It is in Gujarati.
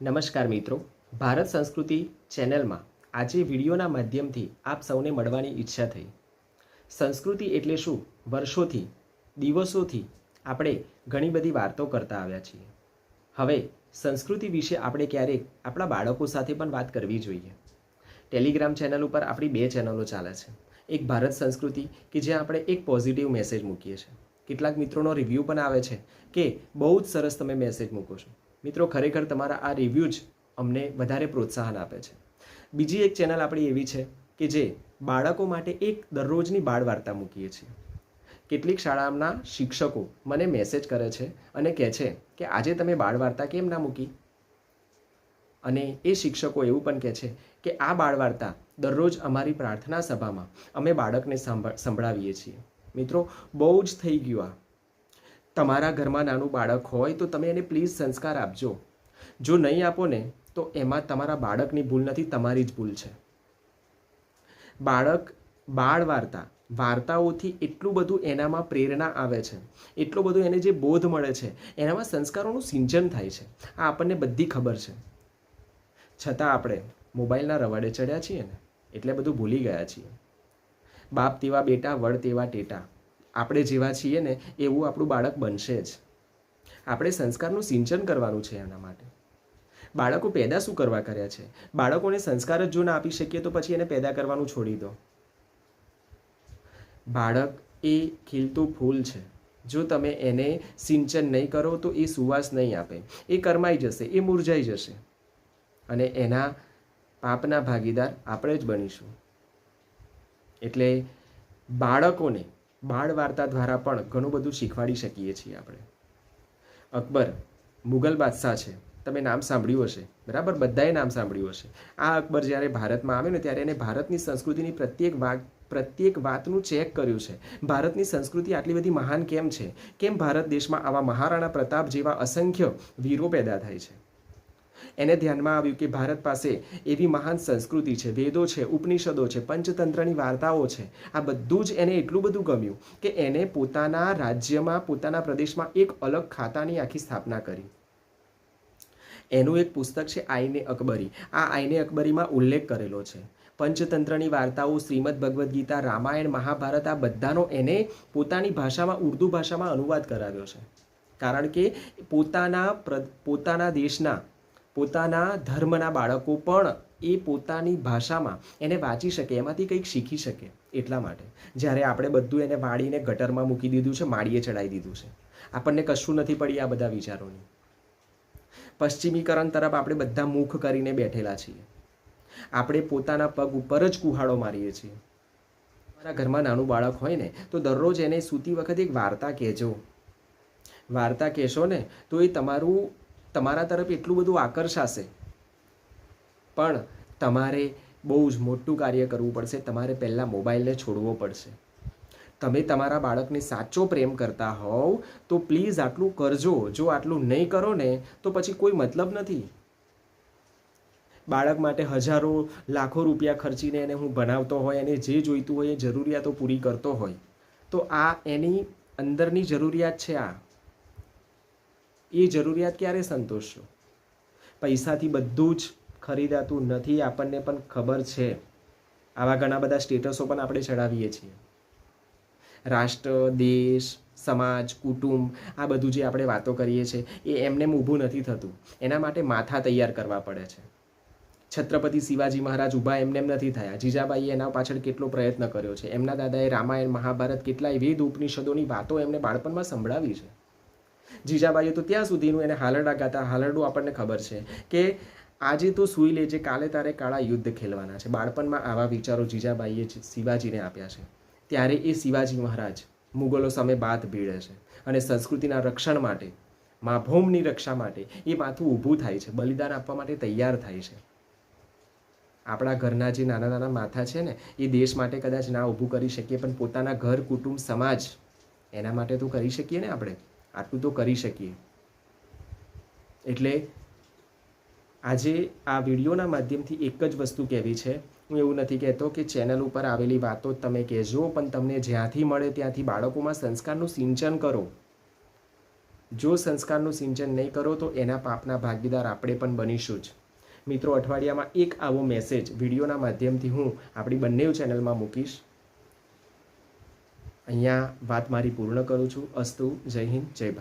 નમસ્કાર મિત્રો, ભારત સંસ્કૃતિ ચેનલમાં આજે વિડીયોના માધ્યમથી આપ સૌને મળવાની ઈચ્છા થઈ. સંસ્કૃતિ એટલે શું? વર્ષોથી, દિવસોથી આપણે ઘણી બધી વાતો કરતા આવ્યા છીએ. હવે સંસ્કૃતિ વિશે આપણે ક્યારેક આપણા બાળકો સાથે પણ વાત કરવી જોઈએ. ટેલિગ્રામ ચેનલ ઉપર આપણી 2 ચેનલો ચાલે છે. એક ભારત સંસ્કૃતિ કે જ્યાં આપણે એક પોઝિટિવ મેસેજ મૂકીએ છીએ. કેટલાક મિત્રોનો રિવ્યૂ પણ આવે છે કે બહુ જ સરસ તમે મેસેજ મૂકો છો. મિત્રો, ખરેખર તમારા આ રિવ્યૂ જ અમને વધારે પ્રોત્સાહન આપે છે. બીજી એક ચેનલ આપણી એવી છે કે જે બાળકો માટે એક દરરોજની બાળ વાર્તા મૂકીએ છીએ. કેટલીક શાળાના શિક્ષકો મને મેસેજ કરે છે અને કહે છે કે આજે તમે બાળ વાર્તા કેમ ના મૂકી? અને એ શિક્ષકો એવું પણ કહે છે કે આ બાળ વાર્તા દરરોજ અમારી પ્રાર્થના સભામાં અમે બાળકને સંભળાવીએ છીએ. મિત્રો, બહુ જ થઈ ગયું આ. તમારા ઘરમાં નાનું બાળક હોય તો તમે એને પ્લીઝ સંસ્કાર આપજો. જો નહીં આપો ને તો એમાં તમારા બાળકની ભૂલ નથી, તમારી જ ભૂલ છે. બાળ વાર્તાઓથી એટલું બધું એનામાં પ્રેરણા આવે છે, એટલો બધો એને જે બોધ મળે છે, એનામાં સંસ્કારોનું સિંચન થાય છે. આ આપણને બધી ખબર છે. છતાં આપણે મોબાઈલના રવાડે ચડ્યા છીએ ને એટલે બધું ભૂલી ગયા છીએ. બાપ તેવા બેટા, વડ તેવા ટેટા. આપણે જેવા છીએ ને એવું આપણું બાળક બનશે જ. આપણે સંસ્કારનું સિંચન કરવાનું છે. એના માટે બાળકો પેદા શું કરવા કર્યા છે? બાળકોને સંસ્કાર જ જો ના આપી શકીએ તો પછી એને પેદા કરવાનું છોડી દો. બાળક એ ખીલતું ફૂલ છે. જો તમે એને સિંચન નહીં કરો તો એ સુવાસ નહીં આપે, એ કરમાઈ જશે, એ મુરઝાઈ જશે અને એના પાપના ભાગીદાર આપણે જ બનીશું. એટલે બાળકોને બાળ વાર્તા દ્વારા પણ ઘણું બધું શીખવાડી શકીએ છીએ આપણે. અકબર મુગલ બાદશાહ છે, તમે નામ સાંભળ્યું હશે, બરાબર? બધાએ નામ સાંભળ્યું હશે. આ અકબર જ્યારે ભારતમાં આવ્યો ને ત્યારે એને ભારતની સંસ્કૃતિની પ્રત્યેક વાતનું ચેક કર્યું છે. ભારતની સંસ્કૃતિ આટલી બધી મહાન કેમ છે? કેમ ભારત દેશમાં આવા મહારાણા પ્રતાપ જેવા અસંખ્ય વીરો પેદા થાય છે? એને ધ્યાનમાં આવ્યું કે ભારત પાસે એવી મહાન સંસ્કૃતિ છે, વેદો છે, ઉપનિષદો છે, પંચતંત્રની વાર્તાઓ છે. આ બધું જ એને એટલું બધું ગમ્યું કે એને પોતાના રાજ્યમાં, પોતાના પ્રદેશમાં એક અલગ ખાતાની આખી સ્થાપના કરી. એનું એક પુસ્તક છે આઈને અકબરી. આ આઈને અકબરીમાં ઉલ્લેખ કરેલો છે પંચતંત્રની વાર્તાઓ, શ્રીમદ ભગવદ્ ગીતા, રામાયણ, મહાભારત, આ બધાનો એને પોતાની ભાષામાં, ઉર્દુ ભાષામાં અનુવાદ કરાવ્યો છે. કારણ કે પોતાના દેશના, પોતાના ધર્મના બાળકો પણ એ પોતાની ભાષામાં એને વાંચી શકે, એમાંથી કંઈક શીખી શકે. એટલા માટે જ્યારે આપણે બધું એને વાળીને ગટરમાં મૂકી દીધું છે, માળીએ ચડાવી દીધું છે, આપણને કશું નથી પડી આ બધા વિચારોની. પશ્ચિમીકરણ તરફ આપણે બધા મુખ કરીને બેઠેલા છીએ. આપણે પોતાના પગ ઉપર જ કુહાડો મારીએ છીએ. તમારા ઘરમાં નાનું બાળક હોય ને તો દરરોજ એને સૂતી વખતે એક વાર્તા કહેજો. વાર્તા કહેશો ને તો એ તમારા તરફ એટલું બધું આકર્ષાશે. પણ તમારે બહુ જ મોટું કાર્ય કરવું પડશે. તમારે પહેલાં મોબાઈલને છોડવો પડશે. તમે તમારા બાળકને સાચો પ્રેમ કરતા હોવ તો પ્લીઝ આટલું કરજો. જો આટલું નહીં કરો ને તો પછી કોઈ મતલબ નથી. બાળક માટે હજારો લાખો રૂપિયા ખર્ચીને એને હું ભણાવતો હોય, એને જે જોઈતું હોય એ જરૂરિયાતો પૂરી કરતો હોય તો આ એની અંદરની જરૂરિયાત છે. એ જરૂરિયાત ક્યારે સંતોષશો? પૈસાથી બધું જ ખરીદાતું નથી, આપણને પણ ખબર છે. આવા ઘણા બધા સ્ટેટસો પણ આપણે ચડાવીએ છીએ. રાષ્ટ્ર, દેશ, સમાજ, કુટુંબ, આ બધું જે આપણે વાતો કરીએ છીએ એ એમને ઊભું નથી થતું. એના માટે માથા તૈયાર કરવા પડે છે. છત્રપતિ શિવાજી મહારાજ ઊભા એમને નથી થયા. જીજાબાઈએ એના પાછળ કેટલો પ્રયત્ન કર્યો છે. એમના દાદાએ રામાયણ, મહાભારત, કેટલાય વેદ ઉપનિષદોની વાતો એમને બાળપણમાં સંભળાવી છે. જીજાબાઈએ તો ત્યાં સુધીનું એને હાલરડા ગાતા. હાલરડું આપણને ખબર છે કે આજે તો સૂઈ લેજે, કાલે તારે કાળા યુદ્ધ ખેલવાના છે. બાળપણમાં આવા વિચારો જીજાબાઈએ શિવાજીને આપ્યા છે. ત્યારે એ શિવાજી મહારાજ મુગલો સામે બાથ ભીડે છે અને સંસ્કૃતિના રક્ષણ માટે, મા ભૌમની રક્ષા માટે એ માથું ઊભું થાય છે, બલિદાન આપવા માટે તૈયાર થાય છે. આપણા ઘરના જે નાના નાના માથા છે ને એ દેશ માટે કદાચ ના ઊભું કરી શકીએ, પણ પોતાના ઘર, કુટુંબ, સમાજ, એના માટે તો કરી શકીએ ને. આપણે આટલું તો કરી શકીએ. એટલે આજે આ વિડીયોના માધ્યમથી એક જ વસ્તુ કહેવી છે. હું એવું નથી કહેતો કે ચેનલ ઉપર આવેલી વાતો તમે કહેજો, પણ તમને જ્યાંથી મળે ત્યાંથી બાળકોમાં સંસ્કારનું સિંચન કરો. જો સંસ્કારનું સિંચન નહીં કરો તો એના પાપના ભાગીદાર આપણે પણ બનીશું જ. મિત્રો, અઠવાડિયામાં એક આવો મેસેજ વિડીયોના માધ્યમથી હું આપણી બંને ચેનલમાં મૂકીશ. અહીંયા વાત મારી પૂર્ણ કરું છું. અસ્તુ. જય હિન્દ, જય ભારત.